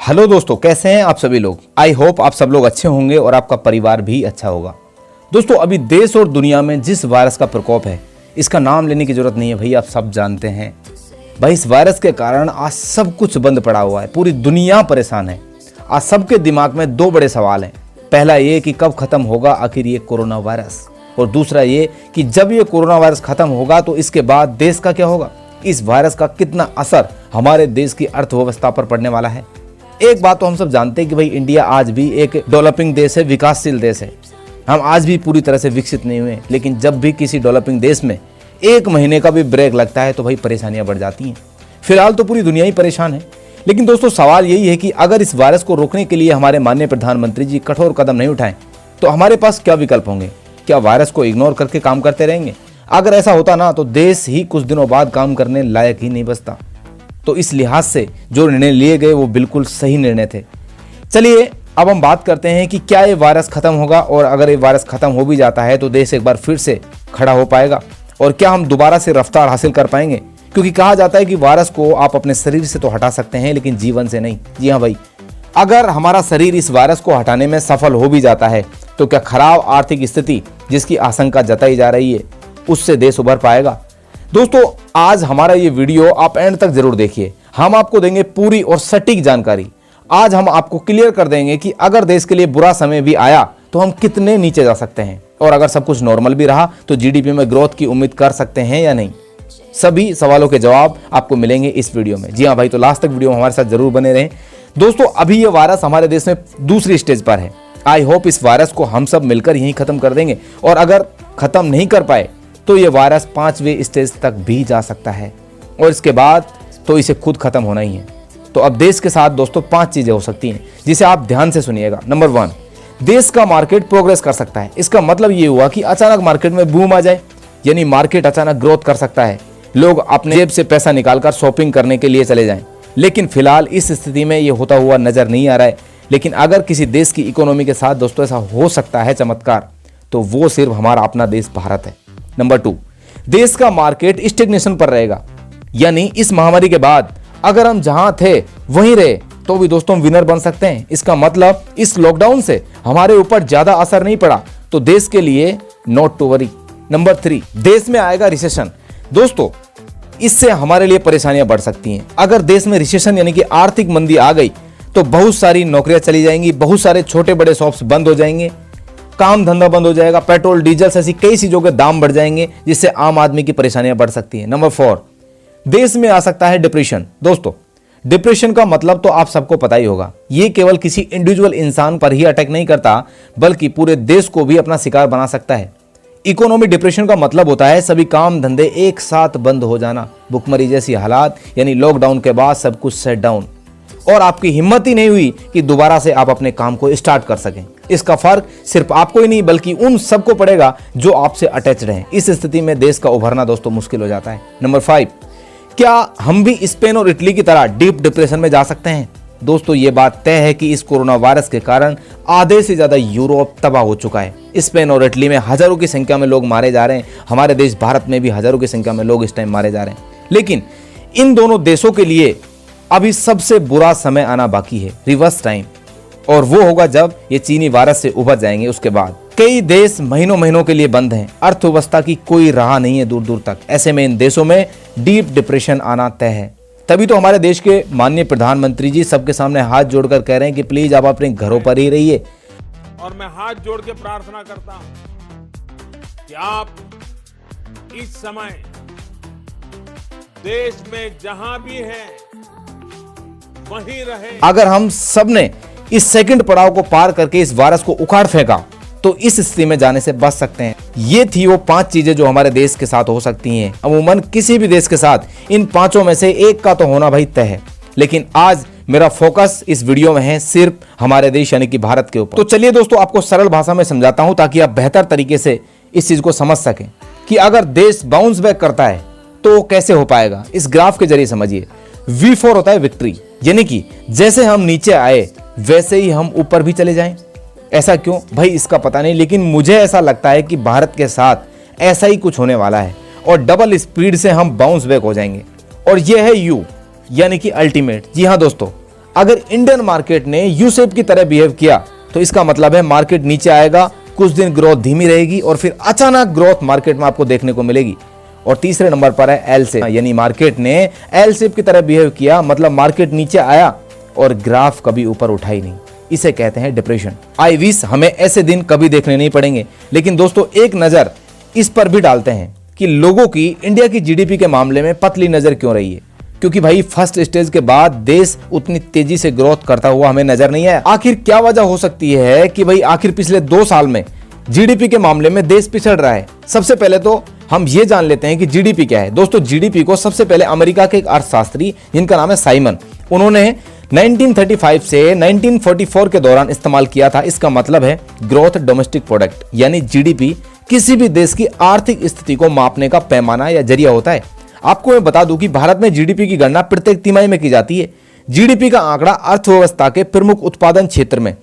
Hello दोस्तों, कैसे हैं आप सभी लोग। आई होप आप सब लोग अच्छे होंगे और आपका परिवार भी अच्छा होगा। दोस्तों, अभी देश और दुनिया में जिस वायरस का प्रकोप है, इसका नाम लेने की जरूरत नहीं है भाई, आप सब जानते हैं। भाई इस वायरस के कारण आज सब कुछ बंद पड़ा हुआ है, पूरी दुनिया परेशान है। आज सबके दिमाग में दो बड़े सवाल हैं। पहला ये कि कब खत्म होगा आखिर ये कोरोना वायरस, और दूसरा ये कि जब ये कोरोना वायरस खत्म होगा तो इसके बाद देश का क्या होगा। इस वायरस का कितना असर हमारे देश की अर्थव्यवस्था पर पड़ने वाला है। एक बात तो हम सब जानते हैं कि भाई इंडिया आज भी एक डेवलपिंग देश है, विकासशील देश है। हम आज भी पूरी तरह से विकसित नहीं हुए, लेकिन जब भी किसी डेवलपिंग देश में एक महीने का भी ब्रेक लगता है तो भाई परेशानियां बढ़ जाती हैं। फिलहाल तो पूरी दुनिया ही परेशान है। लेकिन दोस्तों, सवाल यही है कि अगर इस वायरस को रोकने के लिए हमारे माननीय प्रधानमंत्री जी कठोर कदम नहीं उठाएं तो हमारे पास क्या विकल्प होंगे। क्या वायरस को इग्नोर करके काम करते रहेंगे? अगर ऐसा होता ना तो देश ही कुछ दिनों बाद काम करने लायक ही नहीं बचता। तो इस लिहाज से जो निर्णय लिए गए वो बिल्कुल सही निर्णय थे। चलिए अब हम बात करते हैं कि क्या ये वायरस खत्म होगा, और अगर ये वायरस खत्म हो भी जाता है तो देश एक बार फिर से खड़ा हो पाएगा, और क्या हम दोबारा से रफ्तार हासिल कर पाएंगे। क्योंकि कहा जाता है कि वायरस को आप अपने शरीर से तो हटा सकते हैं लेकिन जीवन से नहीं। जी हाँ भाई, अगर हमारा शरीर इस वायरस को हटाने में सफल हो भी जाता है तो क्या खराब आर्थिक स्थिति जिसकी आशंका जताई जा रही है उससे देश उभर पाएगा। दोस्तों, आज हमारा ये वीडियो आप एंड तक जरूर देखिए। हम आपको देंगे पूरी और सटीक जानकारी। आज हम आपको क्लियर कर देंगे कि अगर देश के लिए बुरा समय भी आया तो हम कितने नीचे जा सकते हैं, और अगर सब कुछ नॉर्मल भी रहा तो जीडीपी में ग्रोथ की उम्मीद कर सकते हैं या नहीं। सभी सवालों के जवाब आपको मिलेंगे इस वीडियो में। जी हाँ भाई, तो लास्ट तक वीडियो में हमारे साथ जरूर बने रहें। दोस्तों, अभी ये वायरस हमारे देश में दूसरी स्टेज पर है। आई होप इस वायरस को हम सब मिलकर यहीं खत्म कर देंगे, और अगर खत्म नहीं कर पाए तो ये वायरस 5वें स्टेज तक भी जा सकता है, और इसके बाद तो इसे खुद खत्म होना ही है। तो अब देश के साथ दोस्तों 5 चीजें हो सकती हैं जिसे आप ध्यान से सुनिएगा। नंबर 1, देश का मार्केट प्रोग्रेस कर सकता है। इसका मतलब ये हुआ कि अचानक मार्केट में बूम आ जाए, यानी मार्केट अचानक ग्रोथ कर सकता है। लोग अपने जेब से पैसा निकालकर शॉपिंग करने के लिए चले जाएं। लेकिन फिलहाल इस स्थिति में ये होता हुआ नजर नहीं आ रहा है। लेकिन अगर किसी देश की इकोनॉमी के साथ दोस्तों ऐसा हो सकता है चमत्कार, तो वो सिर्फ हमारा अपना देश भारत है। नंबर 2, देश का मार्केट स्टेग्नेशन पर रहेगा, यानी इस महामारी के बाद अगर हम जहां थे वहीं रहे तो भी दोस्तों विनर बन सकते हैं। इसका मतलब इस लॉकडाउन से हमारे ऊपर ज्यादा असर नहीं पड़ा, तो देश के लिए नॉट टू वरी। नंबर 3, देश में आएगा रिसेशन। दोस्तों, इससे हमारे लिए परेशानियां बढ़ सकती हैं। अगर देश में रिसेशन यानी कि आर्थिक मंदी आ गई तो बहुत सारी नौकरियां चली जाएंगी, बहुत सारे छोटे बड़े शॉप्स बंद हो जाएंगे, काम धंधा बंद हो जाएगा, पेट्रोल डीजल ऐसी कई चीजों के दाम बढ़ जाएंगे, जिससे आम आदमी की परेशानियां बढ़ सकती हैं। नंबर 4, देश में आ सकता है डिप्रेशन। दोस्तों, डिप्रेशन का मतलब तो आप सबको पता ही होगा। ये केवल किसी इंडिविजुअल इंसान पर ही अटैक नहीं करता, बल्कि पूरे देश को भी अपना शिकार बना सकता है। इकोनॉमिक डिप्रेशन का मतलब होता है सभी काम धंधे एक साथ बंद हो जाना, भुखमरी जैसी हालात, यानी लॉकडाउन के बाद सब कुछ सेट डाउन, और आपकी हिम्मत ही नहीं हुई कि दोबारा से आप अपने काम को स्टार्ट कर सकें। इसका फर्क सिर्फ आपको ही नहीं बल्कि उन सबको पड़ेगा जो आपसे अटैच्ड हैं। इस स्थिति में देश का उभरना दोस्तों मुश्किल हो जाता है। नंबर 5, क्या हम भी स्पेन और इटली की तरह डीप डिप्रेशन में जा सकते हैं? दोस्तों, ये बात तय है कि इस कोरोना वायरस के कारण आधे से ज्यादा यूरोप तबाह हो चुका है। स्पेन और इटली में हजारों की संख्या में लोग मारे जा रहे हैं। हमारे देश भारत में भी हजारों की संख्या में लोग इस टाइम मारे जा रहे हैं। लेकिन इन दोनों देशों के लिए अभी सबसे बुरा समय आना बाकी है, रिवर्स टाइम, और वो होगा जब ये चीनी वायरस से उभर जाएंगे। उसके बाद कई देश महीनों महीनों के लिए बंद हैं, अर्थव्यवस्था की कोई राह नहीं है दूर दूर तक। ऐसे में इन देशों में डीप डिप्रेशन आना तय है। तभी तो हमारे देश के माननीय प्रधानमंत्री जी सबके सामने हाथ जोड़कर कह रहे हैं कि प्लीज आप अपने घरों पर ही रहिए। और मैं हाथ जोड़ के प्रार्थना करता हूं कि आप इस समय देश में जहां भी हैं वहीं रहे। अगर हम सब ने इस सेकंड पड़ाव को पार करके इस वायरस को उखाड़ फेंका तो इस स्थिति में जाने से बच सकते हैं। ये थी वो 5 चीजें जो हमारे देश के साथ हो सकती हैं। अमूमन किसी भी देश के साथ इन 5 में से एक का तो होना भाई तय है, लेकिन आज मेरा फोकस इस वीडियो में है सिर्फ हमारे देश यानी कि भारत के ऊपर। तो चलिए दोस्तों, आपको सरल भाषा में समझाता हूं ताकि आप बेहतर तरीके से इस चीज को समझ सकें कि अगर देश बाउंस बैक करता है तो कैसे हो पाएगा। इस ग्राफ के जरिए समझिए। V4 होता है विक्ट्री, यानी कि जैसे हम नीचे आए वैसे ही हम ऊपर भी चले जाएं। ऐसा क्यों भाई, इसका पता नहीं, लेकिन मुझे ऐसा लगता है कि भारत के साथ ऐसा ही कुछ होने वाला है और डबल स्पीड से हम बाउंस बैक हो जाएंगे। और यह है U, यानी कि अल्टीमेट। जी हाँ दोस्तों, अगर इंडियन मार्केट ने यू शेप की तरह बिहेव किया तो इसका मतलब है मार्केट नीचे आएगा, कुछ दिन ग्रोथ धीमी रहेगी और फिर अचानक ग्रोथ मार्केट में आपको देखने को मिलेगी। और तीसरे नंबर पर है एल शेप, यानी मार्केट ने एल शेप की तरह बिहेव किया, मतलब मार्केट नीचे आया और ग्राफ कभी ऊपर उठा ही नहीं। इसे कहते हैं डिप्रेशन। आई विश हमें ऐसे दिन कभी देखने नहीं पड़ेंगे। लेकिन दोस्तों एक नजर इस पर भी डालते हैं कि लोगों की इंडिया की जीडीपी के मामले में पतली नजर क्यों रही है, क्योंकि भाई फर्स्ट स्टेज के बाद देश उतनी तेजी से ग्रोथ करता हुआ हमें नजर नहीं आया। आखिर क्या वजह हो सकती है कि भाई आखिर पिछले 2 साल में जीडीपी के मामले में देश पिछड़ रहा है। सबसे पहले तो हम ये जान लेते हैं कि जीडीपी क्या है। दोस्तों जीडीपी को सबसे पहले अमेरिका के एक अर्थशास्त्री जिनका नाम है साइमन, उन्होंने 1935 से 1944 के दौरान इस्तेमाल किया था। इसका मतलब है ग्रोथ डोमेस्टिक प्रोडक्ट, यानी जीडीपी किसी भी देश की आर्थिक स्थिति को मापने का पैमाना या जरिया होता है। आपको मैं बता दूं कि भारत में जीडीपी की गणना प्रत्येक तिमाही में की जाती है। जीडीपी का आंकड़ा अर्थव्यवस्था के प्रमुख उत्पादन क्षेत्र में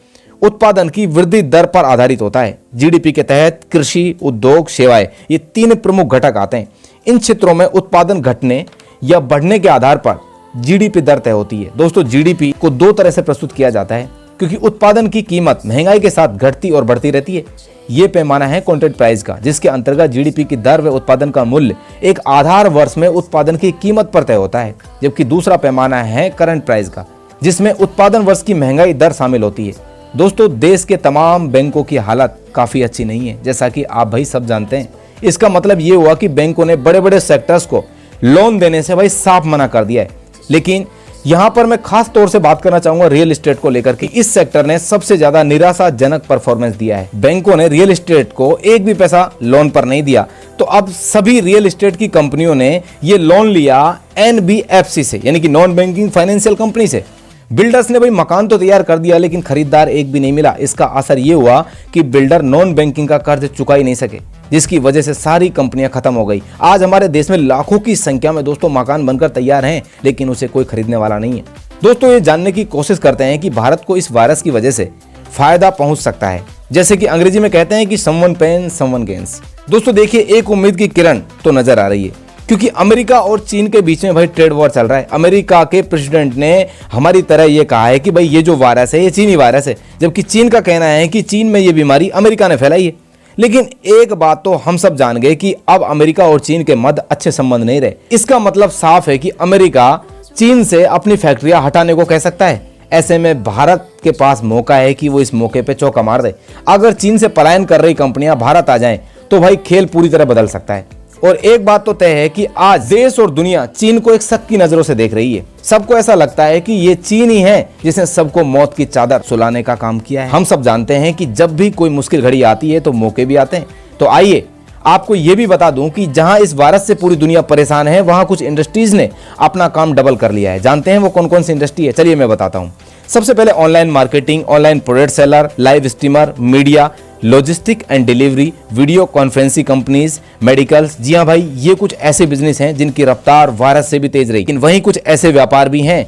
उत्पादन की वृद्धि दर पर आधारित होता है। जीडीपी के तहत कृषि, उद्योग, सेवाएं, ये 3 प्रमुख घटक आते हैं। इन क्षेत्रों में उत्पादन घटने या बढ़ने के आधार पर जीडीपी दर तय होती है। दोस्तों जीडीपी को 2 तरह से प्रस्तुत किया जाता है, क्योंकि उत्पादन की कीमत महंगाई के साथ घटती और बढ़ती रहती है। ये पैमाना है कॉन्ट्रैक्ट प्राइस का, जिसके अंतर्गत जीडीपी की दर व उत्पादन का मूल्य एक आधार वर्ष में उत्पादन की कीमत पर तय होता है। जबकि दूसरा पैमाना है करंट प्राइस का, जिसमें उत्पादन वर्ष की महंगाई दर शामिल होती है। दोस्तों देश के तमाम बैंकों की हालत काफी अच्छी नहीं है, जैसा कि आप भाई सब जानते हैं। इसका मतलब ये हुआ कि बैंकों ने बड़े बड़े सेक्टर्स को लोन देने से भाई साफ मना कर दिया है। लेकिन यहां पर मैं खास तौर से बात करना चाहूंगा रियल एस्टेट को लेकर कि इस सेक्टर ने सबसे ज्यादा निराशाजनक परफॉर्मेंस दिया है। बैंकों ने रियल एस्टेट को एक भी पैसा लोन पर नहीं दिया, तो अब सभी रियल एस्टेट की कंपनियों ने ये लोन लिया एनबीएफसी से, यानी कि नॉन बैंकिंग फाइनेंशियल कंपनी से। बिल्डर्स ने भाई मकान तो तैयार कर दिया, लेकिन खरीदार एक भी नहीं मिला। इसका असर ये हुआ कि बिल्डर नॉन बैंकिंग का कर्ज चुका ही नहीं सके, जिसकी वजह से सारी कंपनियां खत्म हो गई। आज हमारे देश में लाखों की संख्या में दोस्तों मकान बनकर तैयार हैं, लेकिन उसे कोई खरीदने वाला नहीं है। दोस्तों ये जानने की कोशिश करते हैं कि भारत को इस वायरस की वजह से फायदा पहुंच सकता है, जैसे कि अंग्रेजी में कहते हैं कि समवन पेन समवन गेन्स। दोस्तों देखिए एक उम्मीद की किरण तो नजर आ रही है, क्योंकि अमेरिका और चीन के बीच में भाई ट्रेड वॉर चल रहा है। अमेरिका के प्रेसिडेंट ने हमारी तरह ये कहा है कि भाई ये जो वायरस है ये चीनी वायरस है, जबकि चीन का कहना है कि चीन में ये बीमारी अमेरिका ने फैलाई है। लेकिन एक बात तो हम सब जान गए कि अब अमेरिका और चीन के मध्य अच्छे संबंध नहीं रहे। इसका मतलब साफ है कि अमेरिका चीन से अपनी फैक्ट्रियां हटाने को कह सकता है। ऐसे में भारत के पास मौका है कि वो इस मौके पे चौका मार दे। अगर चीन से पलायन कर रही कंपनियां भारत आ जाएं तो भाई खेल पूरी तरह बदल सकता है। और एक बात तो तय है कि आज देश और दुनिया चीन को एक शक की नजरों से देख रही है। सबको ऐसा लगता है कि ये चीन ही है जिसने सबको मौत की चादर सुलाने का काम किया है। हम सब जानते हैं कि जब भी कोई मुश्किल घड़ी आती है तो मौके भी आते हैं। तो आइए आपको ये भी बता दूं कि जहां इस वायरस से पूरी दुनिया परेशान है, वहां कुछ इंडस्ट्रीज ने अपना काम डबल कर लिया है। जानते हैं वो कौन कौन सी इंडस्ट्री है? चलिए मैं बताता हूं। सबसे पहले online marketing, online product seller, live streamer, media, logistic and delivery, video conferencing companies, medicals. जी हाँ भाई, ये कुछ ऐसे बिजनेस हैं जिनकी रफ्तार वायरस से भी तेज रही। लेकिन वहीं कुछ ऐसे व्यापार भी हैं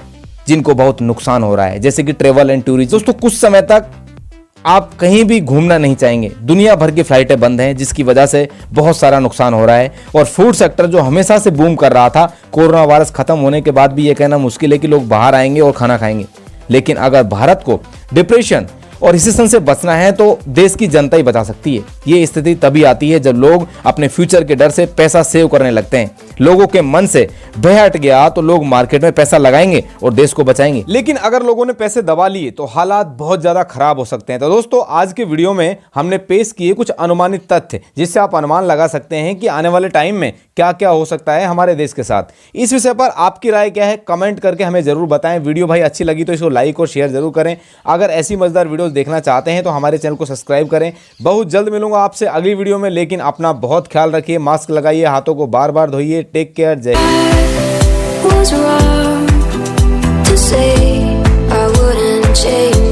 जिनको बहुत नुकसान हो रहा है, जैसे कि ट्रेवल एंड टूरिज्म। दोस्तों कुछ समय तक आप कहीं भी घूमना नहीं चाहेंगे। दुनिया भर की फ्लाइटें बंद हैं, जिसकी वजह से बहुत सारा नुकसान हो रहा है। और फूड सेक्टर जो हमेशा से बूम कर रहा था, कोरोना वायरस खत्म होने के बाद भी ये कहना मुश्किल है कि लोग बाहर आएंगे और खाना खाएंगे। लेकिन अगर भारत को डिप्रेशन और रिसेशन से बचना है तो देश की जनता ही बचा सकती है। ये स्थिति तभी आती है जब लोग अपने फ्यूचर के डर से पैसा सेव करने लगते हैं। लोगों के मन से भय हट गया तो लोग मार्केट में पैसा लगाएंगे और देश को बचाएंगे। लेकिन अगर लोगों ने पैसे दबा लिए तो हालात बहुत ज्यादा खराब हो सकते हैं। तो दोस्तों आज के वीडियो में हमने पेश किए कुछ अनुमानित तथ्य, जिससे आप अनुमान लगा सकते हैं कि आने वाले टाइम में क्या क्या हो सकता है हमारे देश के साथ। इस विषय पर आपकी राय क्या है, कमेंट करके हमें जरूर बताएं। वीडियो भाई अच्छी लगी तो इसको लाइक और शेयर जरूर करें। अगर ऐसी मजेदार वीडियोस देखना चाहते हैं तो हमारे चैनल को सब्सक्राइब करें। बहुत जल्द मिलूंगा आपसे अगली वीडियो में, लेकिन अपना बहुत ख्याल रखिए, मास्क लगाइए, हाथों को बार बार धोइए। टेक केयर, जय was wrong to say I wouldn't change.